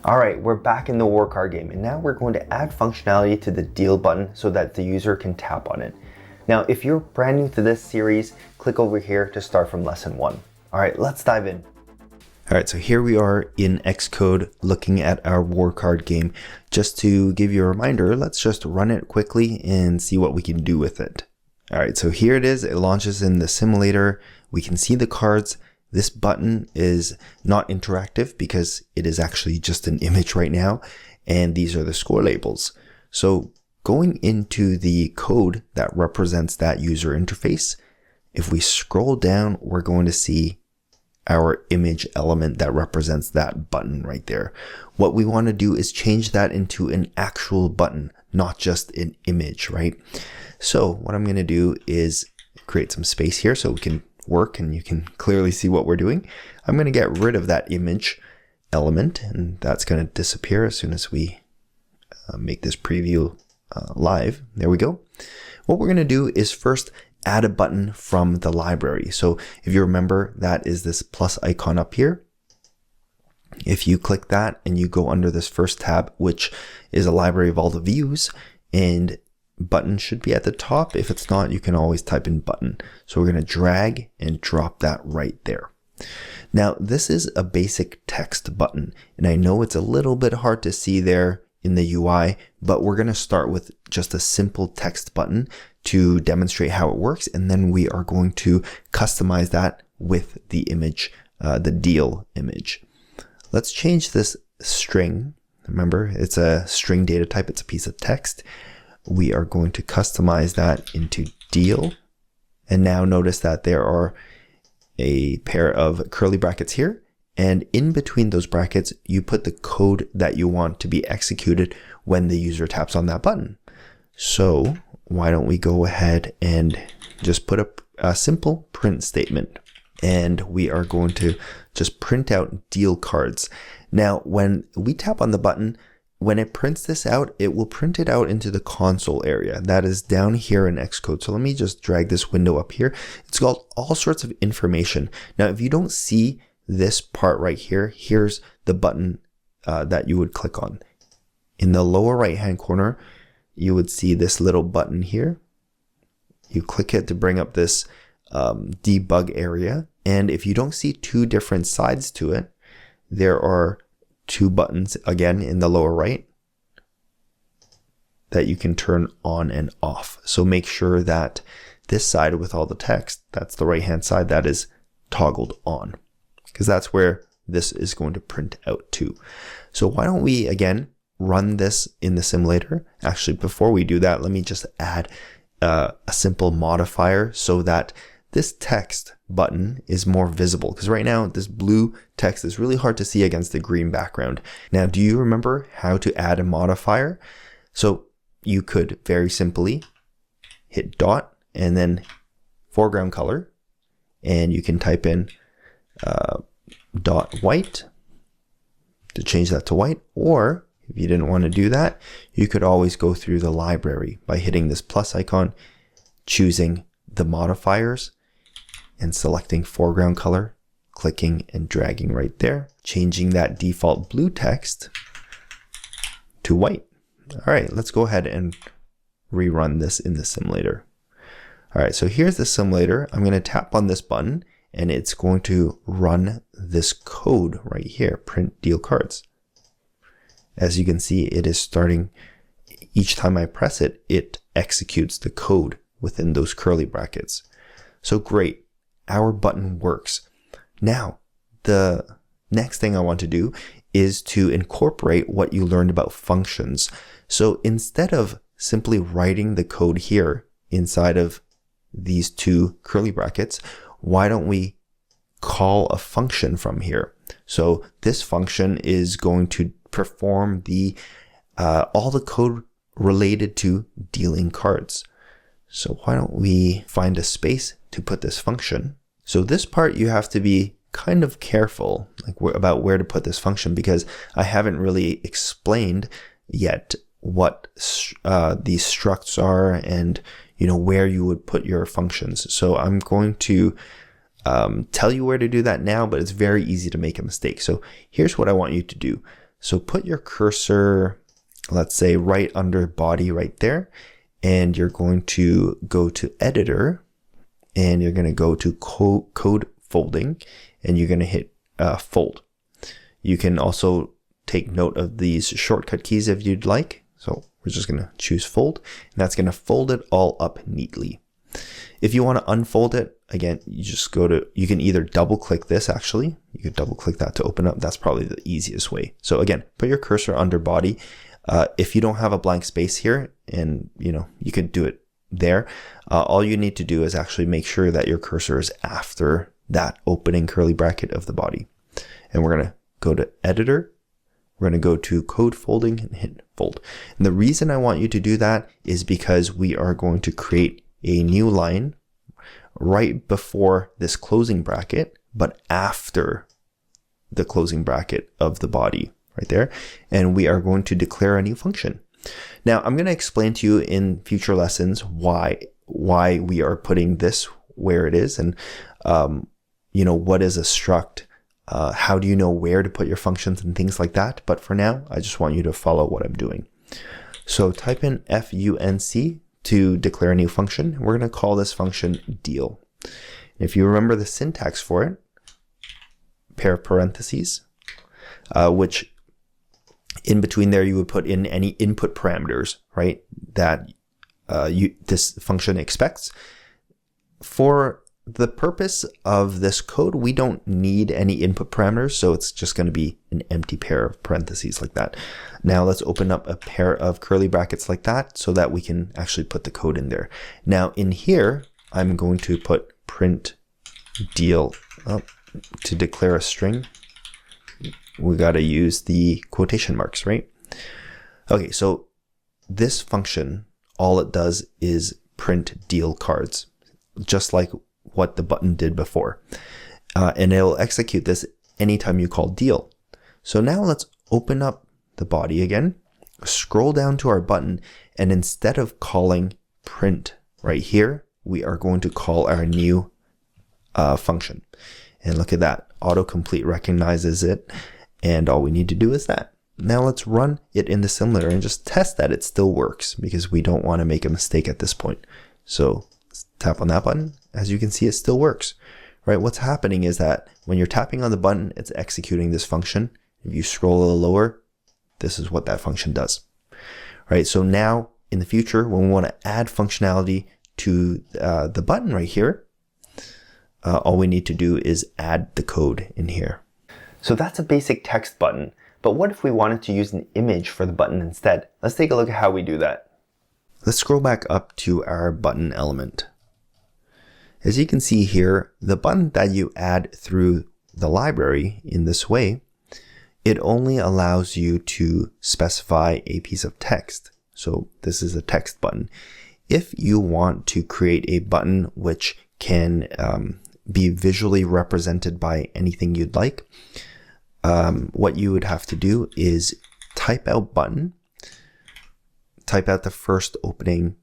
All right, we're back in the war card game, and now we're going to add functionality to the deal button so that the user can tap on it. Now, if you're brand new to this series, click over here to start from lesson 1. All right, let's dive in. All right, so here we are in Xcode looking at our war card game. Just to give you a reminder, let's just run it quickly and see what we can do with it. All right, so here it is. It launches in the simulator. We can see the cards. This button is not interactive because it is actually just an image right now. And these are the score labels. So going into the code that represents that user interface, if we scroll down, we're going to see our image element that represents that button right there. What we want to do is change that into an actual button, not just an image, right? So what I'm going to do is create some space here so we can work and you can clearly see what we're doing. I'm going to get rid of that image element, and that's going to disappear as soon as we make this preview live. There we go. What we're going to do is first add a button from the library. So if you remember, that is this plus icon up here. If you click that and you go under this first tab, which is a library of all the views, and button should be at the top. If it's not, you can always type in button. So we're going to drag and drop that right there. Now, this is a basic text button, and I know it's a little bit hard to see there in the UI, but we're going to start with just a simple text button to demonstrate how it works, and then we are going to customize that with the image, the deal image. Let's change this string. Remember, it's a string data type. It's a piece of text. We are going to customize that into deal. And now notice that there are a pair of curly brackets here. And in between those brackets, you put the code that you want to be executed when the user taps on that button. So why don't we go ahead and just put a simple print statement. And we are going to just print out deal cards. Now, when we tap on the button, when it prints this out, it will print it out into the console area. That is down here in Xcode. So let me just drag this window up here. It's got all sorts of information. Now, if you don't see this part right here, here's the button that you would click on. In the lower right-hand corner, you would see this little button here. You click it to bring up this debug area. And if you don't see two different sides to it, there are two buttons again in the lower right that you can turn on and off. So make sure that this side with all the text, that's the right-hand side, that is toggled on, because that's where this is going to print out to. So why don't we again run this in the simulator? Actually, before we do that, let me just add a simple modifier so that this text button is more visible, because right now this blue text is really hard to see against the green background. Now, do you remember how to add a modifier? So you could very simply hit dot and then foreground color, and you can type in dot white to change that to white. Or if you didn't want to do that, you could always go through the library by hitting this plus icon, choosing the modifiers, and selecting foreground color, clicking and dragging right there, changing that default blue text to white. All right, let's go ahead and rerun this in the simulator. All right, so here's the simulator. I'm going to tap on this button and it's going to run this code right here, print deal cards. As you can see, it is starting, each time I press it, it executes the code within those curly brackets. So great. Our button works. Now, the next thing I want to do is to incorporate what you learned about functions. So instead of simply writing the code here inside of these two curly brackets, why don't we call a function from here? So this function is going to perform all the code related to dealing cards. So why don't we find a space to put this function? So this part you have to be kind of careful about where to put this function, because I haven't really explained yet what these structs are and where you would put your functions. So I'm going to tell you where to do that now, but it's very easy to make a mistake. So here's what I want you to do. So put your cursor, let's say right under body right there, and you're going to go to editor, and you're going to go to code folding, and you're going to hit fold. You can also take note of these shortcut keys if you'd like. So we're just going to choose fold, and that's going to fold it all up neatly. If you want to unfold it, again, you just go to, you can either double click this actually. You could double click that to open up. That's probably the easiest way. So again, put your cursor under body. If you don't have a blank space here, and you could do it there, all you need to do is actually make sure that your cursor is after that opening curly bracket of the body. And we're going to go to editor. We're going to go to code folding and hit fold. And the reason I want you to do that is because we are going to create a new line right before this closing bracket, but after the closing bracket of the body right there. And we are going to declare a new function. Now I'm going to explain to you in future lessons why we are putting this where it is, and what is a struct, how do you know where to put your functions and things like that. But for now, I just want you to follow what I'm doing. So type in func to declare a new function. We're going to call this function deal. And if you remember the syntax for it, pair of parentheses, which in between there you would put in any input parameters, right, that this function expects. For the purpose of this code, we don't need any input parameters, so it's just going to be an empty pair of parentheses like that. Now let's open up a pair of curly brackets like that so that we can actually put the code in there. Now in here, I'm going to put print deal to declare a string. We got to use the quotation marks, right? Okay, so this function, all it does is print deal cards, just like what the button did before. And it'll execute this anytime you call deal. So now let's open up the body again, scroll down to our button, and instead of calling print right here, we are going to call our new function. And look at that, autocomplete recognizes it, and all we need to do is that. Now let's run it in the simulator and just test that it still works, because we don't want to make a mistake at this point. So let's tap on that button. As you can see, it still works, right? What's happening is that when you're tapping on the button, it's executing this function. If you scroll a little lower, this is what that function does, right? So now in the future, when we want to add functionality to the button right here, all we need to do is add the code in here. So that's a basic text button. But what if we wanted to use an image for the button instead? Let's take a look at how we do that. Let's scroll back up to our button element. As you can see here, the button that you add through the library in this way, it only allows you to specify a piece of text. So this is a text button. If you want to create a button which can be visually represented by anything you'd like, what you would have to do is type out button, type out the first opening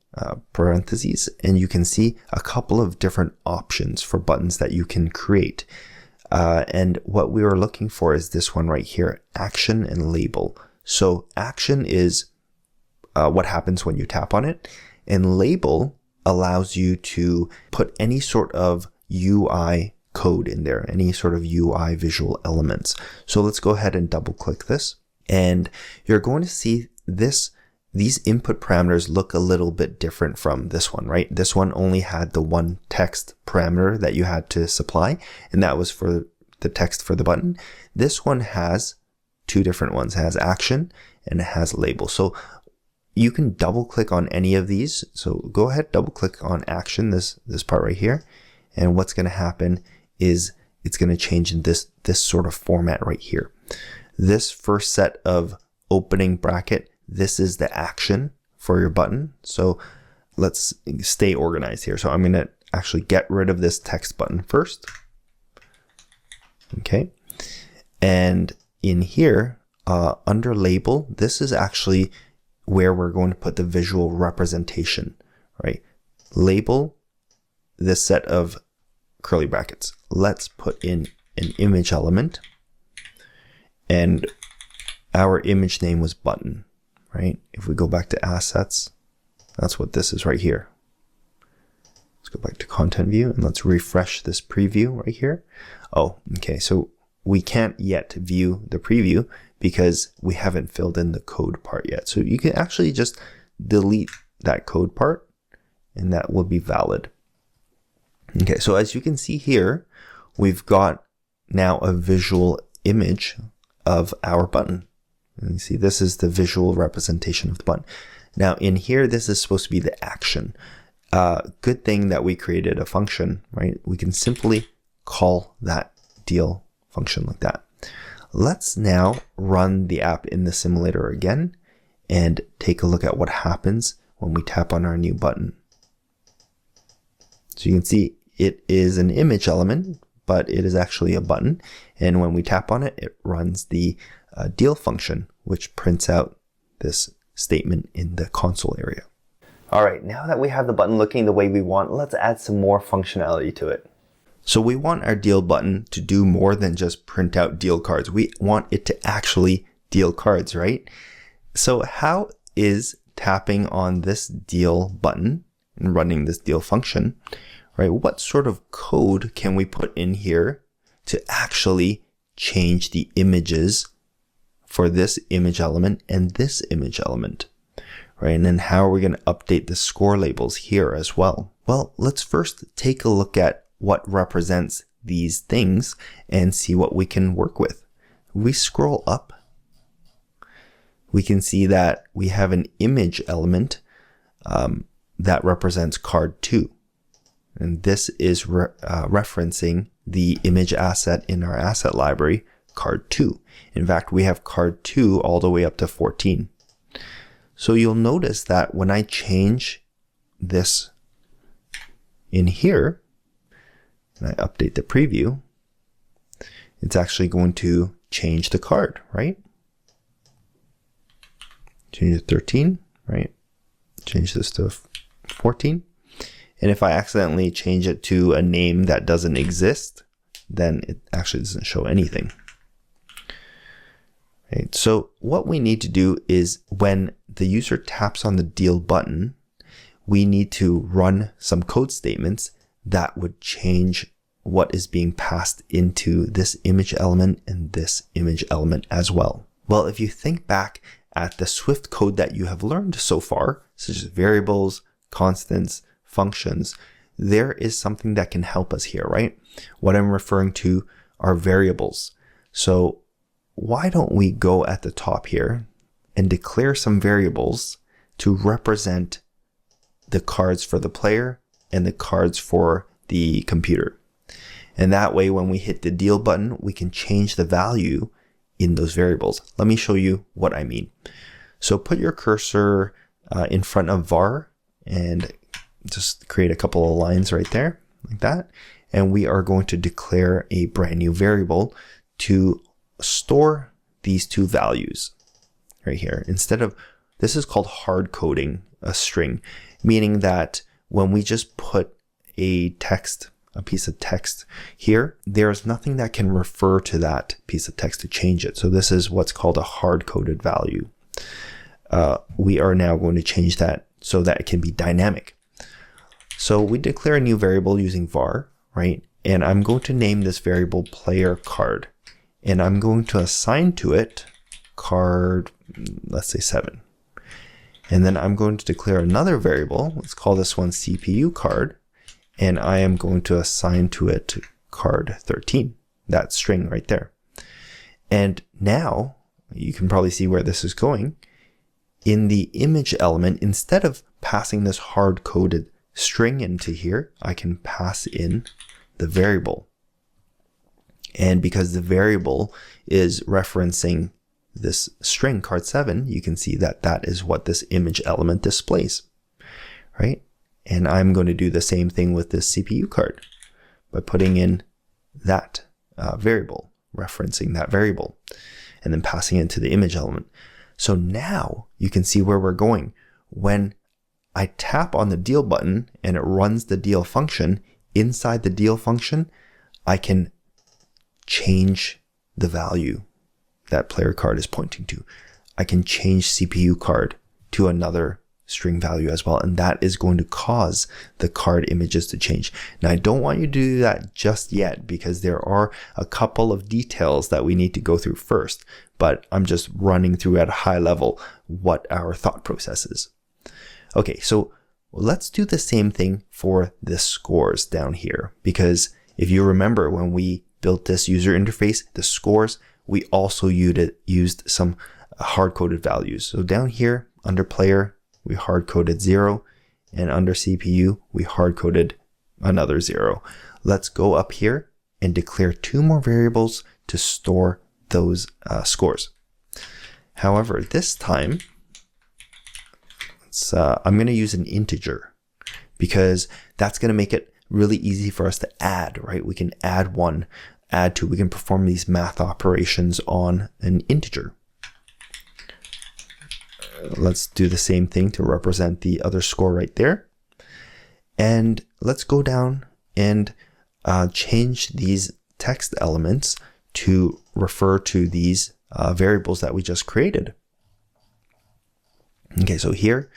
parentheses, and you can see a couple of different options for buttons that you can create. And what we were looking for is this one right here, action and label. So action is what happens when you tap on it, and label allows you to put any sort of UI code in there, any sort of UI visual elements. So let's go ahead and double click this, and you're going to see these input parameters look a little bit different from this one, right? This one only had the one text parameter that you had to supply, and that was for the text for the button. This one has two different ones. It has action and it has label. So you can double click on any of these. So go ahead, double click on action, this part right here. And what's going to happen is it's going to change in this sort of format right here. This first set of opening bracket, this is the action for your button. So let's stay organized here. So I'm going to actually get rid of this text button first. Okay. And in here, under label, this is actually where we're going to put the visual representation, right? Label this set of curly brackets. Let's put in an image element, and our image name was button, right? If we go back to assets, that's what this is right here. Let's go back to content view and let's refresh this preview right here. Oh, okay. So we can't yet view the preview because we haven't filled in the code part yet. So you can actually just delete that code part and that will be valid. Okay, so as you can see here, we've got now a visual image of our button. And you see this is the visual representation of the button. Now in here, this is supposed to be the action. Good thing that we created a function, right? We can simply call that deal function like that. Let's now run the app in the simulator again and take a look at what happens when we tap on our new button. So you can see it is an image element, but it is actually a button. And when we tap on it, it runs the deal function, which prints out this statement in the console area. All right, now that we have the button looking the way we want, let's add some more functionality to it. So we want our deal button to do more than just print out deal cards. We want it to actually deal cards, right? So how is tapping on this deal button and running this deal function, right? What sort of code can we put in here to actually change the images for this image element and this image element, right? And then how are we going to update the score labels here as well? Well, let's first take a look at what represents these things and see what we can work with. We scroll up, we can see that we have an image element that represents card 2. And this is referencing the image asset in our asset library, card 2. In fact, we have card 2 all the way up to 14. So you'll notice that when I change this in here, and I update the preview, it's actually going to change the card, right? Change it to 13, right? Change this to 14. And if I accidentally change it to a name that doesn't exist, then it actually doesn't show anything. Right? So what we need to do is when the user taps on the deal button, we need to run some code statements that would change what is being passed into this image element and this image element as well. Well, if you think back at the Swift code that you have learned so far, such as variables, constants, functions, there is something that can help us here, right? What I'm referring to are variables. So why don't we go at the top here and declare some variables to represent the cards for the player and the cards for the computer. And that way, when we hit the deal button, we can change the value in those variables. Let me show you what I mean. So put your cursor in front of var and just create a couple of lines right there like that. And we are going to declare a brand new variable to store these two values right here. Instead of, this is called hard coding a string, meaning that when we just put a piece of text here, there's nothing that can refer to that piece of text to change it. So this is what's called a hard-coded value. We are now going to change that so that it can be dynamic. So we declare a new variable using var, right? And I'm going to name this variable player card. And I'm going to assign to it card, let's say 7. And then I'm going to declare another variable. Let's call this one CPU card. And I am going to assign to it card 13, that string right there. And now you can probably see where this is going. In the image element, instead of passing this hard-coded string into here, I can pass in the variable. And because the variable is referencing this string card 7, you can see that that is what this image element displays, right? And I'm going to do the same thing with this CPU card by putting in that variable, referencing that variable, and then passing it to the image element. So now you can see where we're going. When I tap on the deal button and it runs the deal function, inside the deal function, I can change the value that player card is pointing to. I can change CPU card to another string value as well, and that is going to cause the card images to change. Now, I don't want you to do that just yet because there are a couple of details that we need to go through first, but I'm just running through at a high level what our thought process is. Okay, so let's do the same thing for the scores down here, because if you remember when we built this user interface, the scores, we also used some hard-coded values. So down here under player, we hard-coded 0, and under CPU, we hard-coded another 0. Let's go up here and declare 2 more variables to store those scores. However, this time, I'm going to use an integer because that's going to make it really easy for us to add, right? We can add 1, add 2. We can perform these math operations on an integer. Let's do the same thing to represent the other score right there. And let's go down and change these text elements to refer to these variables that we just created. Okay, so here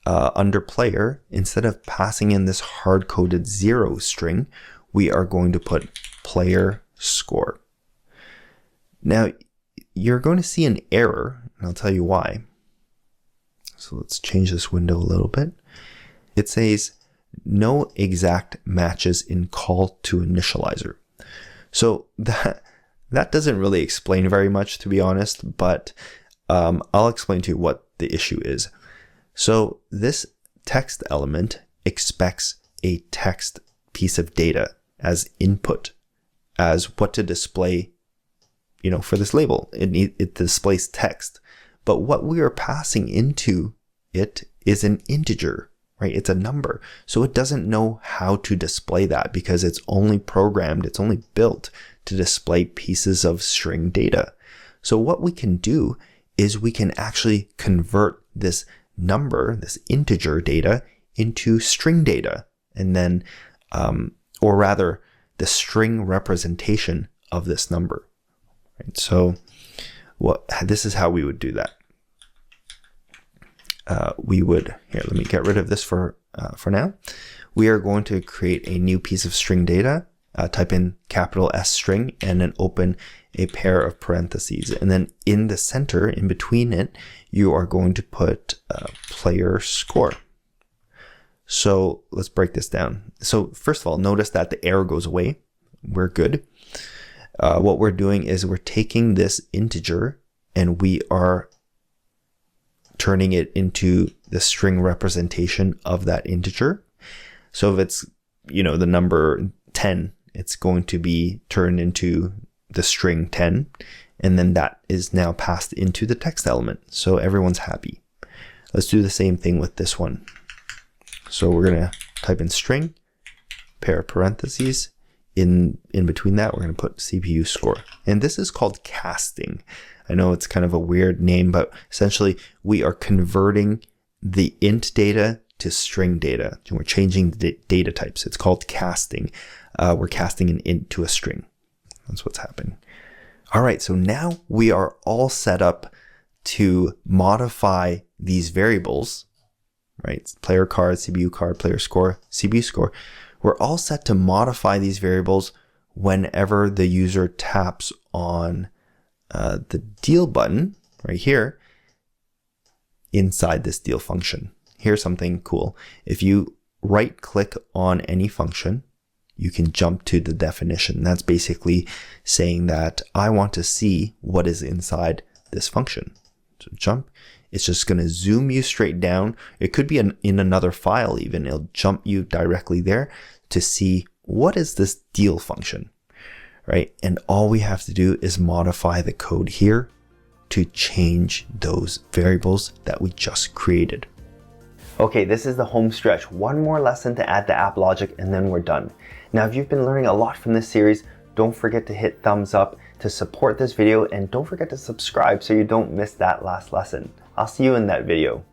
under player, instead of passing in this hard-coded 0 string, we are going to put player score. Now, you're going to see an error, and I'll tell you why. So let's change this window a little bit. It says no exact matches in call to initializer. So that doesn't really explain very much, to be honest, but I'll explain to you what the issue is. So this text element expects a text piece of data as input, as what to display, for this label. It displays text. But what we are passing into it is an integer, right? It's a number. So it doesn't know how to display that because it's only programmed, it's only built to display pieces of string data. So what we can do is we can actually convert this number, this integer data, into string data, and then, or rather, the string representation of this number. Right? So this is how we would do that. Let me get rid of this for now. We are going to create a new piece of string data, type in capital S string, and then open a pair of parentheses. And then in the center, in between it, you are going to put player score. So let's break this down. So first of all, notice that the error goes away. We're good. What we're doing is we're taking this integer and we are turning it into the string representation of that integer. So if it's, the number 10, it's going to be turned into the string 10, and then that is now passed into the text element. So everyone's happy. Let's do the same thing with this one. So we're going to type in string, pair of parentheses. In between that, we're going to put CPU score. And this is called casting. I know it's kind of a weird name, but essentially we are converting the int data to string data. And we're changing the data types. It's called casting. We're casting an int to a string. That's what's happening. All right, so now we are all set up to modify these variables, right? Player card, CPU card, player score, CPU score. We're all set to modify these variables whenever the user taps on the deal button right here inside this deal function. Here's something cool. If you right click on any function, you can jump to the definition. That's basically saying that I want to see what is inside this function. So jump, it's just going to zoom you straight down. It could be in another file even. It'll jump you directly there to see what is this deal function, right? And all we have to do is modify the code here to change those variables that we just created. Okay, this is the home stretch. One more lesson to add the app logic and then we're done. Now, if you've been learning a lot from this series, don't forget to hit thumbs up to support this video and don't forget to subscribe so you don't miss that last lesson. I'll see you in that video.